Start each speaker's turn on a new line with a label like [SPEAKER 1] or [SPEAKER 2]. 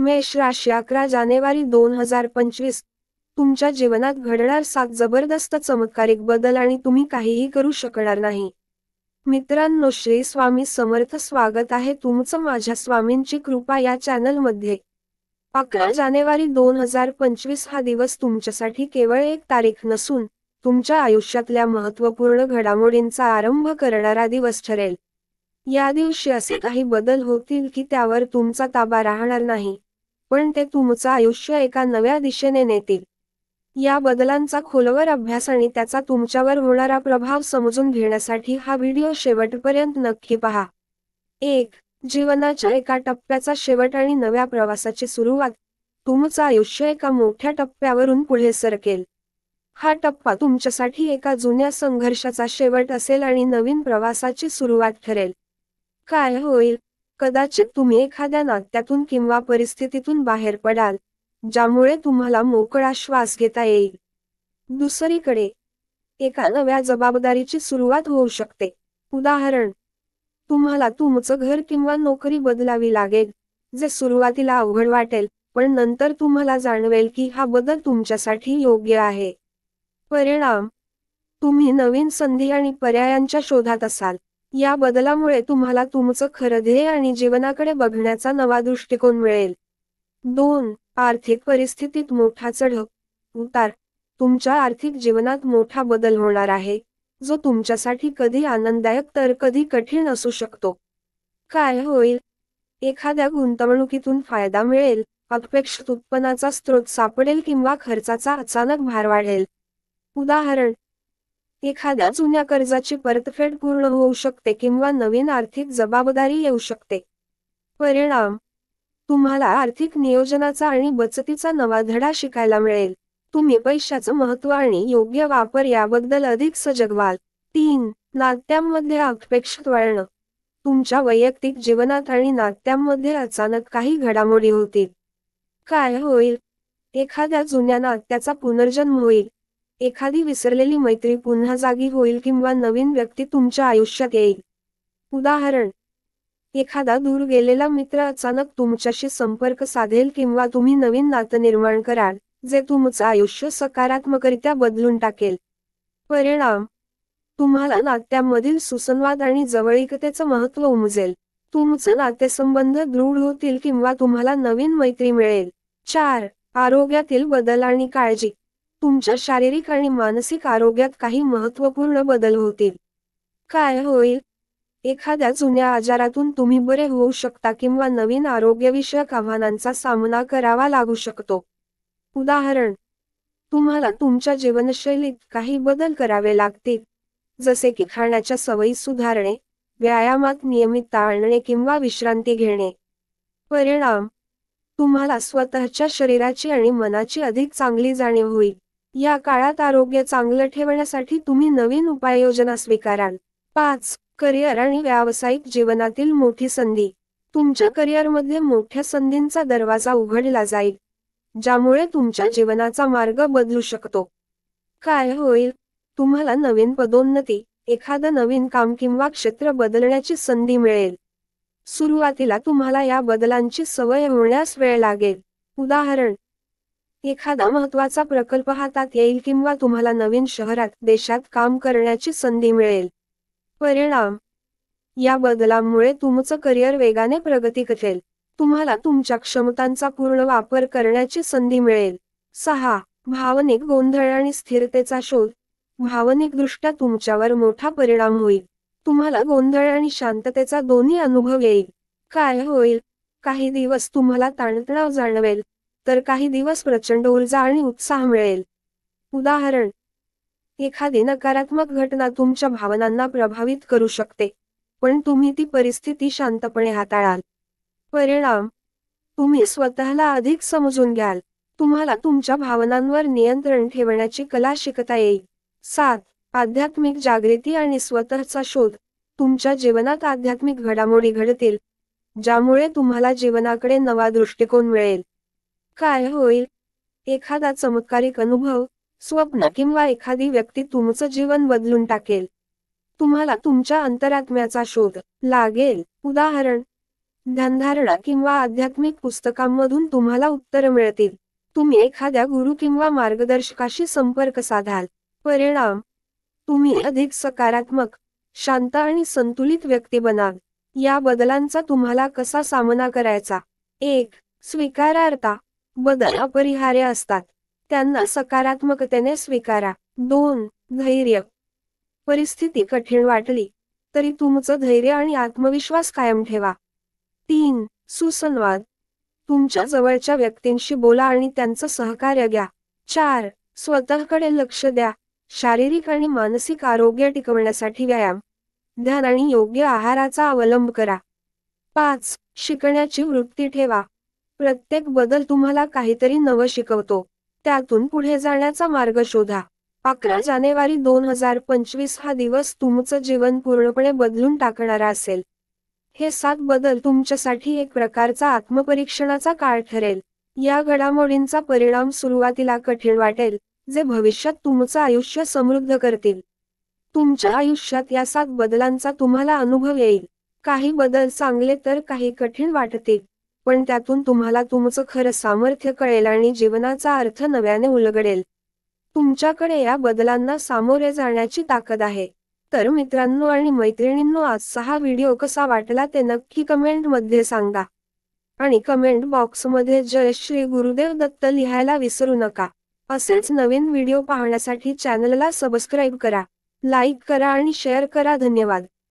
[SPEAKER 1] मेष राशी 11 जानेवारी 2025. तुमच्या जीवनात घडणार 7 जबरदस्त चमत्कारिक बदल आणि तुम्ही काहीही करू शकणार नाही. मित्रांनो, श्री स्वामी समर्थ. स्वागत आहे तुमचं माझ्या स्वामींची कृपा या चॅनलमध्ये. 11 जानेवारी 2025 हा दिवस तुमच्यासाठी केवळ एक तारीख नसून तुमच्या आयुष्यातल्या महत्त्वपूर्ण घडामोडींचा आरंभ करणारा दिवस ठरेल. या दिवशी असे काही बदल होतील की त्यावर तुमचा ताबा राहणार नाही, पण ते तुमचं आयुष्य एका नव्या दिशेने नेतील. या बदलांचा खोलवर अभ्यास आणि त्याचा तुमच्यावर होणारा प्रभाव समजून घेण्यासाठी हा व्हिडिओ शेवटपर्यंत नक्की पहा. 1. जीवनाच्या एका टप्प्याचा शेवट आणि नव्या प्रवासाची सुरुवात. तुमचं आयुष्य एका मोठ्या टप्प्यावरून पुढे सरकेल. हा टप्पा तुमच्यासाठी एका जुन्या संघर्षाचा शेवट असेल आणि नवीन प्रवासाची सुरुवात ठरेल. काय होईल? कदाचित तुम्ही एखाद्या नात्यातून किंवा परिस्थितीतून बाहेर पडाल, ज्यामुळे तुम्हाला मोकळा श्वास घेता येईल. दुसरीकडे, एका नव्या जबाबदारीची सुरुवात होऊ शकते. उदाहरण, तुम्हाला तुमचं घर किंवा नोकरी बदलावी लागेल, जे सुरुवातीला अवघड वाटेल, पण नंतर तुम्हाला जाणवेल की हा बदल तुमच्यासाठी योग्य आहे. परिणाम, तुम्ही नवीन संधी आणि पर्यायांच्या शोधात असाल. या बदलामुळे तुम्हाला तुमचं खरं ध्येय आणि जीवनाकडे बघण्याचा नवा दृष्टिकोन मिळेल. 2. आर्थिक परिस्थितीत मोठा चढ-उतार. तुमच्या आर्थिक जीवनात मोठा बदल होणार आहे, जो तुमच्यासाठी कधी आनंददायक तर कधी कठीण असू शकतो. काय होईल? एखाद्या गुंतवणुकीतून फायदा मिळेल, अपेक्षित उत्पन्नाचा स्रोत सापडेल किंवा खर्चाचा अचानक भार वाढेल. उदाहरण, एखाद्या जुन्या कर्जाची परतफेड पूर्ण होऊ शकते किंवा नवीन आर्थिक जबाबदारी येऊ शकते. परिणाम, तुम्हाला आर्थिक नियोजनाचा आणि बचतीचा नवा धडा शिकायला मिळेल. तुम्ही पैशाचं महत्त्व आणि योग्य वापर याबद्दल अधिक सजग व्हाल. 3. नात्यांमध्ये अपेक्षित वळण. तुमच्या वैयक्तिक जीवनात आणि नात्यांमध्ये अचानक काही घडामोडी होतील. काय होईल? एखाद्या जुन्या नात्याचा पुनर्जन्म होईल. एखादी विसरलेली मैत्री पुन्हा जागी होईल किंवा नवीन व्यक्ती तुमच्या आयुष्यात येईल. उदाहरण, एखादा दूर गेलेला मित्र अचानक तुमच्याशी संपर्क साधेल किंवा तुम्ही नवीन नातं निर्माण कराल, जे तुमचं आयुष्य सकारात्मकरित्या बदलून टाकेल. परिणाम, तुम्हाला नात्यांमधील सुसंवाद आणि जवळीकतेचं महत्त्व उमजेल. तुमचं नातेसंबंध दृढ होतील किंवा तुम्हाला नवीन मैत्री मिळेल. 4. आरोग्यातील बदल आणि काळजी. तुमच्या शारीरिक आणि मानसिक आरोग्यात काही महत्त्वपूर्ण बदल होतील. काय होईल? एखाद्या जुन्या आजारातून तुम्ही बरे होऊ शकता किंवा नवीन आरोग्यविषयक आव्हानांचा सामना करावा लागू शकतो. उदाहरण, तुम्हाला तुमच्या जीवनशैलीत काही बदल करावे लागतील, जसे की खाण्याच्या सवयी सुधारणे, व्यायामात नियमितता आणणे किंवा विश्रांती घेणे. परिणाम, तुम्हाला स्वतःच्या शरीराची आणि मनाची अधिक चांगली जाणीव होईल. या काळात आरोग्य चांगलं ठेवण्यासाठी तुम्ही नवीन उपाययोजना स्वीकाराल. 5. करिअर आणि व्यावसायिक जीवनातील मोठी संधी. तुमच्या करिअरमध्ये मोठ्या संधींचा दरवाजा उघडला जाईल, ज्यामुळे तुमच्या जीवनाचा मार्ग बदलू शकतो. काय होईल? तुम्हाला नवीन पदोन्नती, एखादं नवीन काम किंवा क्षेत्र बदलण्याची संधी मिळेल. सुरुवातीला तुम्हाला या बदलांची सवय होण्यास वेळ लागेल. उदाहरण, एखादा महत्त्वाचा प्रकल्प हातात येईल किंवा तुम्हाला नवीन शहरात, देशात काम करण्याची संधी मिळेल. परिणाम, या बदलांमुळे तुमचं करिअर वेगाने प्रगती करेल. तुम्हाला तुमच्या क्षमतांचा पूर्ण वापर करण्याची संधी मिळेल. 6. भावनिक गोंधळ आणि स्थिरतेचा शोध. भावनिकदृष्ट्या तुमच्यावर मोठा परिणाम होईल. तुम्हाला गोंधळ आणि शांततेचा दोन्ही अनुभव येईल. काय होईल? काही दिवस तुम्हाला ताणतणाव जाणवेल, तर काही दिवस प्रचंड ऊर्जा आणि उत्साह मिळेल. उदाहरण, एखादी नकारात्मक घटना तुमच्या भावनांना प्रभावित करू शकते, पण तुम्ही ती परिस्थिती शांतपणे हाताळाल. परिणाम, तुम्ही स्वतःला अधिक समजून घ्याल. तुम्हाला तुमच्या भावनांवर नियंत्रण ठेवण्याची कला शिकता येईल. 7. आध्यात्मिक जागृती आणि स्वतःचा शोध. तुमच्या जीवनात आध्यात्मिक घडामोडी घडतील, ज्यामुळे तुम्हाला जीवनाकडे नवा दृष्टिकोन मिळेल. काय होईल? एखादा चमत्कारिक अनुभव, स्वप्न किंवा एखादी व्यक्ती तुमचं जीवन बदलून टाकेल. तुम्हाला तुमच्या अंतरात्म्याचा शोध लागेल. उदाहरण, ध्यानधारणा किंवा आध्यात्मिक पुस्तकांमधून तुम्हाला उत्तर मिळतील. तुम्ही एखाद्या गुरु किंवा मार्गदर्शकाशी संपर्क साधाल. परिणाम: तुम्ही अधिक सकारात्मक, शांत आणि संतुलित व्यक्ती बनाल. या बदलांचा तुम्हाला कसा सामना करायचा? 1. स्वीकारार्हता. बदल अपरिहार्य असतात. त्यांना सकारात्मकतेने स्वीकारा. 2. धैर्य. परिस्थिती कठीण वाटली तरी तुमचं धैर्य आणि आत्मविश्वास कायम ठेवा. 3. सुसंवाद. तुमच्या जवळच्या व्यक्तींशी बोला आणि त्यांचं सहकार्य घ्या. 4. स्वतःकडे लक्ष द्या. शारीरिक आणि मानसिक आरोग्य टिकवण्यासाठी व्यायाम, ध्यान आणि योग्य आहाराचा अवलंब करा. 5. शिकण्याची वृत्ती ठेवा. प्रत्येक बदल तुम्हाला काहीतरी नवं शिकवतो. त्यातून पुढे जाण्याचा मार्ग शोधा. 11 जानेवारी 2025 हा दिवस तुमचं जीवन पूर्णपणे बदलून टाकणारा असेल. हे 7 बदल तुमच्यासाठी एक प्रकारचा आत्मपरीक्षणाचा काळ ठरेल. या घडामोडींचा परिणाम सुरुवातीला कठीण वाटेल, जे भविष्यात तुमचं आयुष्य समृद्ध करतील. तुमच्या आयुष्यात या 7 बदलांचा तुम्हाला अनुभव येईल. काही बदल चांगले तर काही कठीण वाटतील, पण त्यातून तुम्हाला तुमचं खरं सामर्थ्य कळेल आणि जीवनाचा अर्थ नव्याने उलगडेल. तुमच्याकडे या बदलांना सामोरे जाण्याची ताकद आहे. तर मित्रांनो आणि मैत्रिणींनो, आजचा हा व्हिडिओ कसा वाटला ते नक्की कमेंटमध्ये सांगा. आणि कमेंट बॉक्समध्ये जय श्री गुरुदेव दत्त लिहायला विसरू नका. असेच नवीन व्हिडिओ पाहण्यासाठी चॅनलला सबस्क्राईब करा, लाईक करा आणि शेअर करा. धन्यवाद.